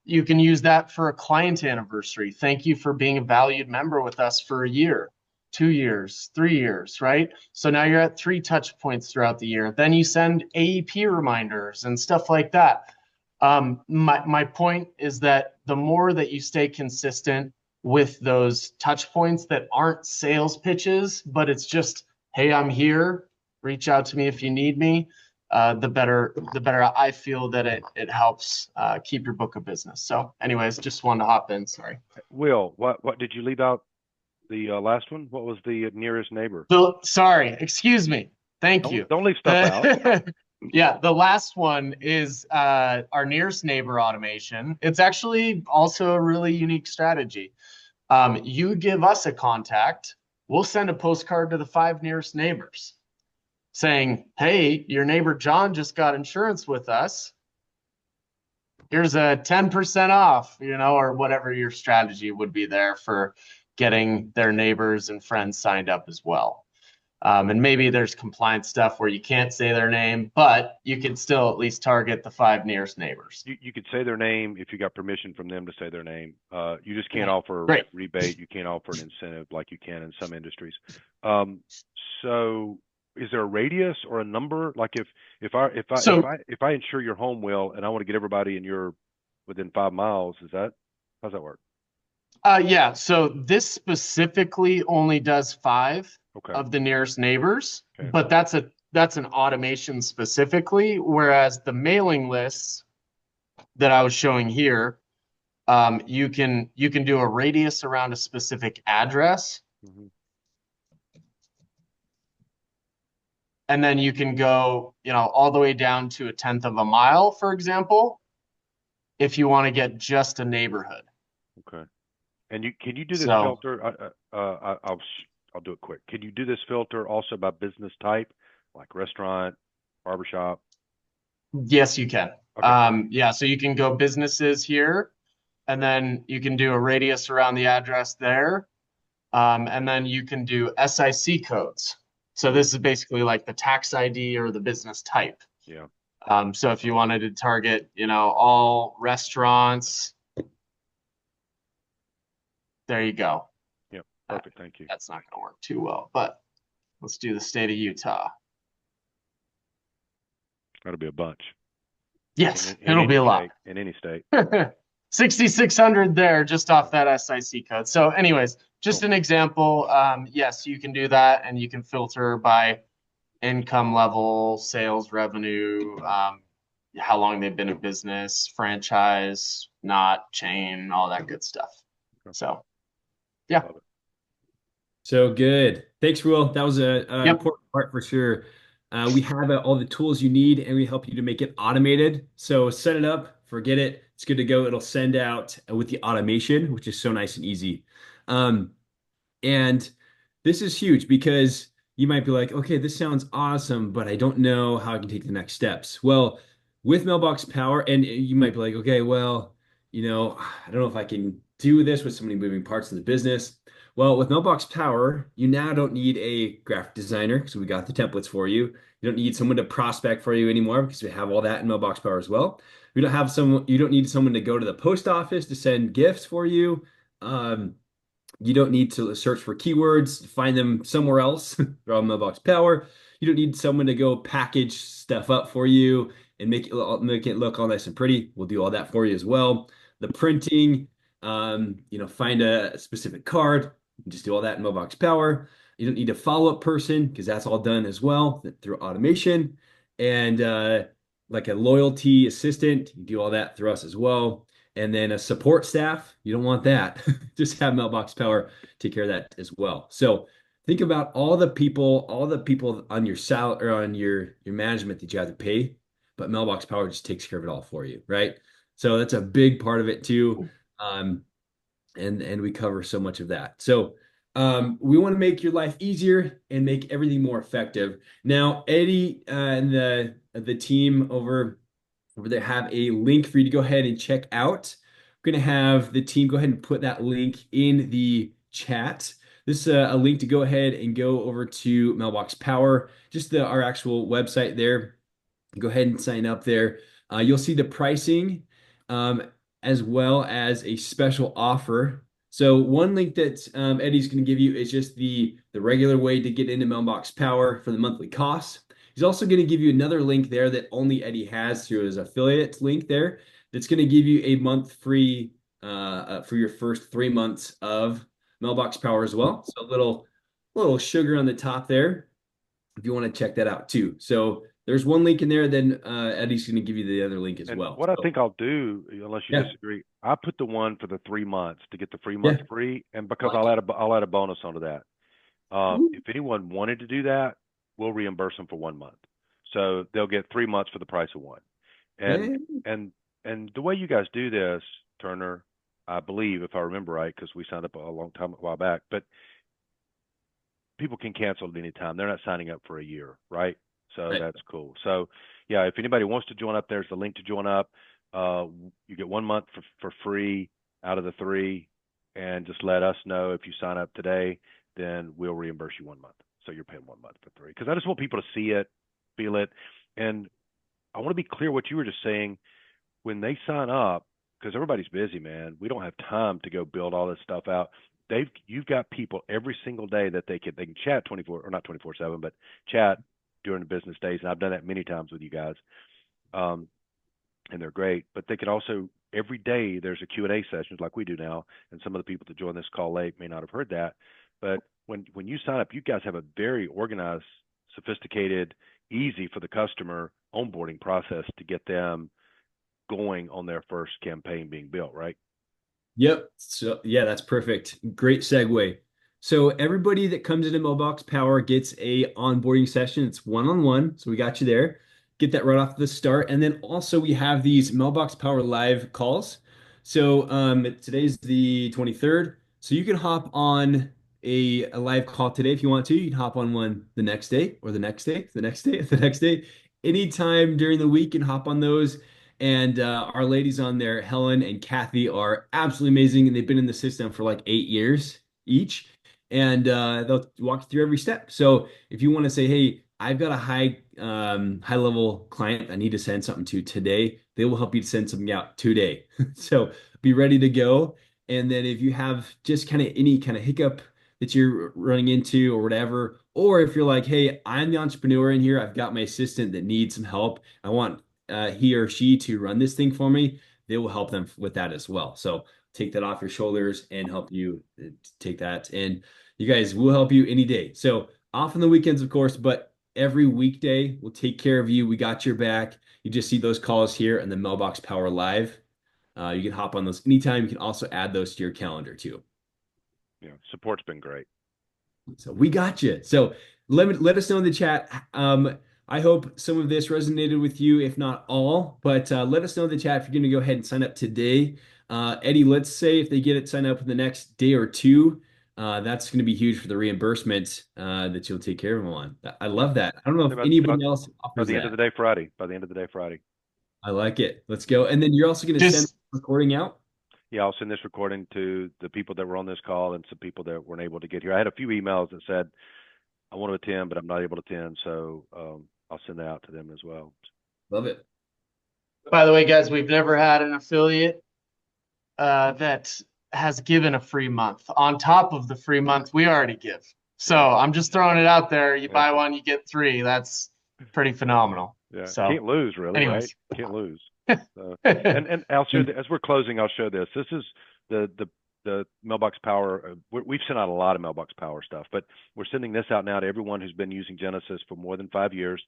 You can use that for a client anniversary. Thank you for being a valued member with us for a year, 2 years, 3 years, right? So now you're at 3 touch points throughout the year. Then you send AEP reminders and stuff like that. My point is that the more that you stay consistent with those touch points that aren't sales pitches, but it's just, hey, I'm here, reach out to me if you need me, the better I feel that it helps keep your book of business. So anyways, just wanted to hop in. Sorry. Will, what did you leave out the last one? What was the nearest neighbor? So, sorry, excuse me. Thank you. Don't leave stuff out. Yeah, the last one is our nearest neighbor automation. It's actually also a really unique strategy. You give us a contact, we'll send a postcard to the 5 nearest neighbors saying, hey, your neighbor John just got insurance with us. Here's a 10% off, or whatever your strategy would be there for getting their neighbors and friends signed up as well. And maybe there's compliance stuff where you can't say their name, but you can still at least target the 5 nearest neighbors. You could say their name if you got permission from them to say their name. You just can't offer Great. rebate. You can't offer an incentive like you can in some industries. So is there a radius or a number? Like if I insure your home, Will, and I want to get everybody in your within 5 miles, how's that work? Yeah. So this specifically only does 5 of the nearest neighbors, but that's an automation specifically. Whereas the mailing lists that I was showing here, you can do a radius around a specific address. Mm-hmm. And then you can go, all the way down to 1/10 of a mile, for example, if you want to get just a neighborhood. Okay. And can you do this So filter? I'll do it quick. Can you do this filter also by business type, like restaurant, barbershop? yes, you can. Okay, cool. Yeah, so you can go businesses here, and then you can do a radius around the address there. And then you can do SIC codes. So this is basically like the tax ID or the business type. Yeah. So if you wanted to target, all restaurants, there you go. Yeah. Uh, Perfect. Thank you. that's not going to work too well, but let's do the state of Utah. That'll be a bunch Yes, in it'll be any a lot. state. In any state. 6,600 there just off that SIC code. So, anyways, just Cool. an example. Yes, you can do that, and you can filter by income level, sales revenue, how long they've been in business, franchise, not chain, all that good stuff. Okay. So, yeah. Love it. So good. Thanks, Will. That was a Yep. important part for sure. We have all the tools you need, and we help you to make it automated. So set it up, forget it. It's good to go. It'll send out with the automation, which is so nice and easy. Um, and this is huge because you might be like, okay, this sounds awesome, but I don't know how I can take the next steps. Well, with Mailbox Power, and you might be like, okay, well, I don't know if I can do this with so many moving parts in the business. Well, with Mailbox Power, you now don't need a graphic designer because we got the templates for you. You don't need someone to prospect for you anymore because we have all that in Mailbox Power as well. You don't need someone to go to the post office to send gifts for you. You don't need to search for keywords, find them somewhere else from Mailbox Power. You don't need someone to go package stuff up for you and make it look all nice and pretty. We'll do all that for you as well. The printing, find a specific card, just do all that in Mailbox Power. You don't need a follow-up person because that's all done as well through automation. And like a loyalty assistant, you do all that through us as well. And then a support staff, you don't want that. Just have Mailbox Power take care of that as well. So think about all the people on your salary or on your management that you have to pay, but Mailbox Power just takes care of it all for you, right? So that's a big part of it too. And we cover so much of that. So we want to make your life easier and make everything more effective. Now, Eddie and the team over there have a link for you to go ahead and check out. I'm going to have the team go ahead and put that link in the chat. This is a link to go ahead and go over to Mailbox Power, just our actual website there. Go ahead and sign up there. You'll see the pricing um, as well as a special offer. So one link that Eddie's going to give you is just the regular way to get into Mailbox Power for the monthly costs. He's also going to give you another link there that only Eddie has through his affiliate link there. That's going to give you a month free for your first 3 months of Mailbox Power as well. So a little sugar on the top there if you want to check that out too. So there's one link in there, then Eddie's going to give you the other link as And well. what I So think I'll do, unless you yeah, disagree, I put the one for the 3 months to get the free yeah, month free, and I because like it. I'll add a bonus onto that. Ooh, If anyone wanted to do that, we'll reimburse them for 1 month, so they'll get 3 months for the price of one. And yeah, and and the way you guys do this, Turner, I believe, if I remember right, because we signed up a while back, but people can cancel at any time. They're not signing up for a year, right? So right. that's cool. So yeah, if anybody wants to join up, there's the link to join up. Uh, you get 1 month for free out of the three, and just let us know if you sign up today, then we'll reimburse you 1 month. So you're paying 1 month for three, because I just want people to see it, feel it, and I want to be clear what you were just saying when they sign up, because everybody's busy, man. We don't have time to go build all this stuff out. You've got people every single day that they can chat 24 or not 24/7, but chat during the business days, and I've done that many times with you guys, um, and they're great. But they can also every day there's a Q&A sessions like we do now, and some of the people that join this call late may not have heard that, but when you sign up, you guys have a very organized, sophisticated, easy for the customer onboarding process to get them going on their first campaign being built, right? Yep. So yeah, that's perfect. Great segue. So everybody that comes into Mailbox Power gets a onboarding session. It's one-on-one. So we got you there. Get that right off the start. And then also we have these Mailbox Power live calls. So today's the 23rd. So you can hop on a live call today if you want to. You can hop on one the next day or the next day, the next day, the next day. Anytime during the week, you can hop on those. And our ladies on there, Helen and Kathy, are absolutely amazing. And they've been in the system for like 8 years each. And they'll walk you through every step. So if you want to say, hey, I've got a high level client I need to send something to today, they will help you to send something out today. So be ready to go. And then if you have just kind of any kind of hiccup that you're running into or whatever, or if you're like, hey, I'm the entrepreneur in here, I've got my assistant that needs some help, I want he or she to run this thing for me, they will help them with that as well. So take that off your shoulders and help you take that. And you guys will help you any day. So off on the weekends, of course, but every weekday we'll take care of you. We got your back. You just see those calls here and the Mailbox Power Live. You can hop on those anytime. You can also add those to your calendar too. Yeah, support's been great. So we got you. So let us know in the chat. I hope some of this resonated with you, if not all. But let us know in the chat if you're going to go ahead and sign up today. Eddie, let's say if they get it signed up in the next day or two, that's going to be huge for the reimbursement that you'll take care of them on. I love that. I don't know if anybody else By offers the end of the that. day Friday. By the end of the day Friday. I like it. Let's go. And then you're also going to send Just the recording out. Yeah, I'll send this recording to the people that were on this call and some people that weren't able to get here. I had a few emails that said, I want to attend, but I'm not able to attend. So I'll send that out to them as well. Love it. by the way, guys, we've never had an affiliate that has given a free month on top of the free month we already give. So I'm just throwing it out there. You buy one, you get three. That's pretty phenomenal. Yeah, So can't lose, really, anyways. right? Can't lose. And I'll show as we're closing, I'll show this. This is the Mailbox Power. We've sent out a lot of Mailbox Power stuff, but we're sending this out now to everyone who's been using Genesis for more than 5 years.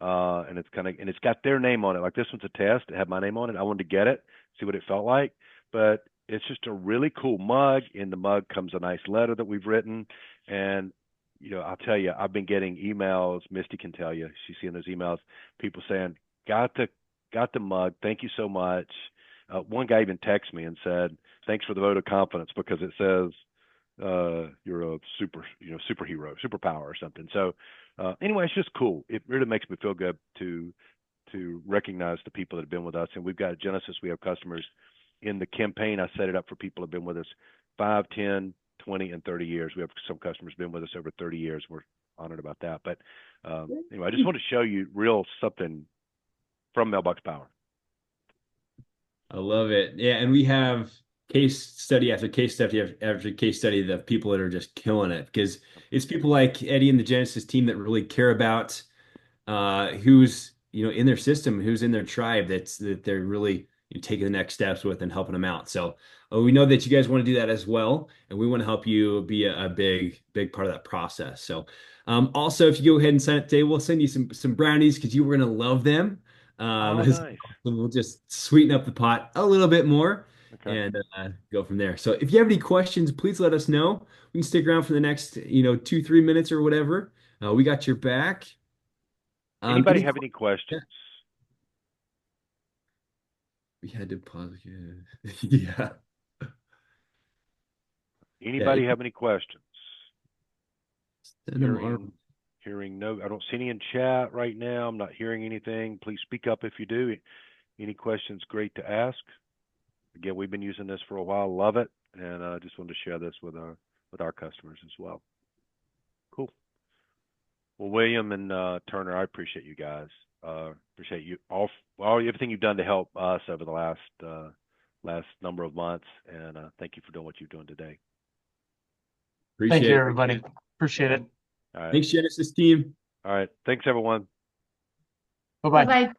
And it's got their name on it. Like this one's a test. It had my name on it. I wanted to get it, see what it felt like. But it's just a really cool mug. In the mug comes a nice letter that we've written. And I'll tell you, I've been getting emails. Misty can tell you, she's seeing those emails. People saying, got the mug. Thank you so much. One guy even texted me and said, thanks for the vote of confidence because it says you're a superhero, superpower or something. So anyway, it's just cool. It really makes me feel good to recognize the people that have been with us. And we've got Genesis. We have customers in the campaign. I set it up for people who have been with us 5, 10, 20, and 30 years. We have some customers been with us over 30 years. We're honored about that. But anyway, I just want to show you real something from Mailbox Power. I love it. Yeah, and we have case study after case study after case study of people that are just killing it because it's people like Eddie and the Genesis team that really care about who's in their system, who's in their tribe that they're really taking the next steps with and helping them out. So we know that you guys want to do that as well, and we want to help you be a big part of that process. So also, if you go ahead and sign up today, we'll send you some brownies because you were going to love them. Nice. We'll just sweeten up the pot a little bit more Okay. and go from there. So if you have any questions, please let us know. We can stick around for the next 2-3 minutes or whatever. We got your back. Anybody have any questions? We had to pause. Yeah. Anybody have any questions? Send them our Hearing no, I don't see any in chat right now. I'm not hearing anything. Please speak up if you do. Any questions? Great to ask. Again, we've been using this for a while. Love it, and I just wanted to share this with our customers as well. Cool. Well, William and Turner, I appreciate you guys. Appreciate you all everything you've done to help us over the last number of months, and thank you for doing what you're doing today. Appreciate Thank you, it. everybody. Appreciate it. All right. Thanks, Genesis team. All right. Thanks, everyone. Bye-bye. Bye-bye.